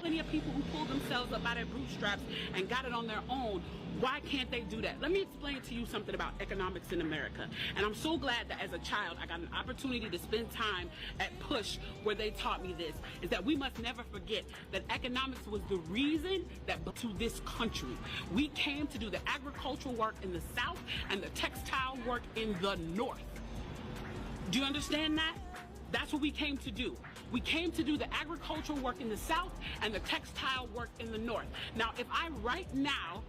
plenty of people who pulled themselves up by their bootstraps and got it on their own. Why can't they do that? Let me explain to you something about economics in America. And I'm so glad that as a child, I got an opportunity to spend time at Push where they taught me this, is that we must never forget that economics was the reason that to this country. We came to do the agricultural work in the South and the textile work in the North. Do you understand that? That's what we came to do. We came to do the agricultural work in the South and the textile work in the North. Now, if I right now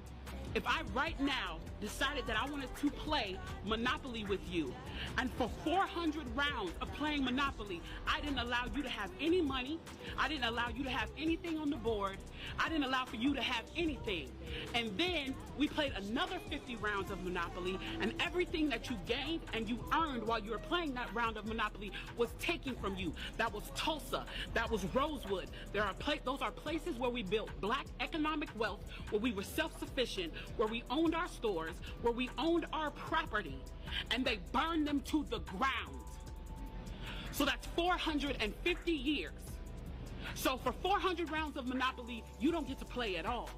decided that I wanted to play Monopoly with you, and for 400 rounds of playing Monopoly, I didn't allow you to have any money, I didn't allow you to have anything on the board, I didn't allow for you to have anything. And then we played another 50 rounds of Monopoly, and everything that you gained and you earned while you were playing that round of Monopoly was taken from you. That was Tulsa, that was Rosewood. Those are places where we built black economic wealth, where we were self-sufficient, where we owned our stores, where we owned our property, and they burned them to the ground. So that's 450 years. So for 400 rounds of Monopoly, you don't get to play at all.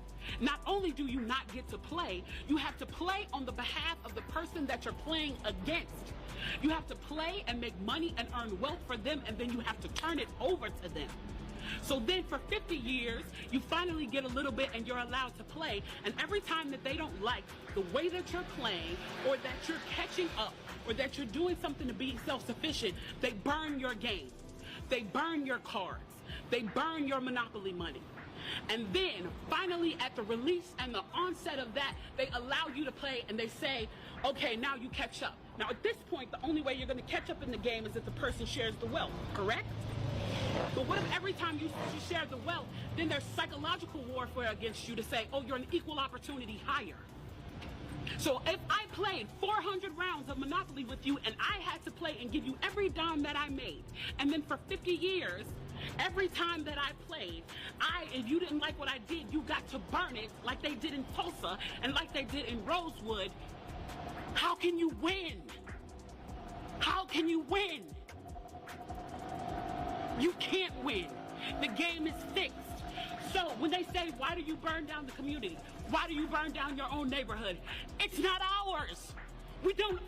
Not only do you not get to play, you have to play on the behalf of the person that you're playing against. You have to play and make money and earn wealth for them, and then you have to turn it over to them. So then for 50 years, you finally get a little bit and you're allowed to play. And every time that they don't like the way that you're playing, or that you're catching up, or that you're doing something to be self-sufficient, they burn your game. They burn your cards. They burn your Monopoly money. And then finally at the release and the onset of that, they allow you to play and they say, okay, now you catch up. Now at this point, the only way you're going to catch up in the game is if the person shares the wealth, correct? But what if every time you share the wealth, then there's psychological warfare against you to say, oh, you're an equal opportunity hire. So if I played 400 rounds of Monopoly with you and I had to play and give you every dime that I made, and then for 50 years, every time that I played, if you didn't like what I did, you got to burn it like they did in Tulsa and like they did in Rosewood, how can you win? How can you win? You can't win. The game is fixed. So when they say, why do you burn down the community? Why do you burn down your own neighborhood? It's not ours. We don't own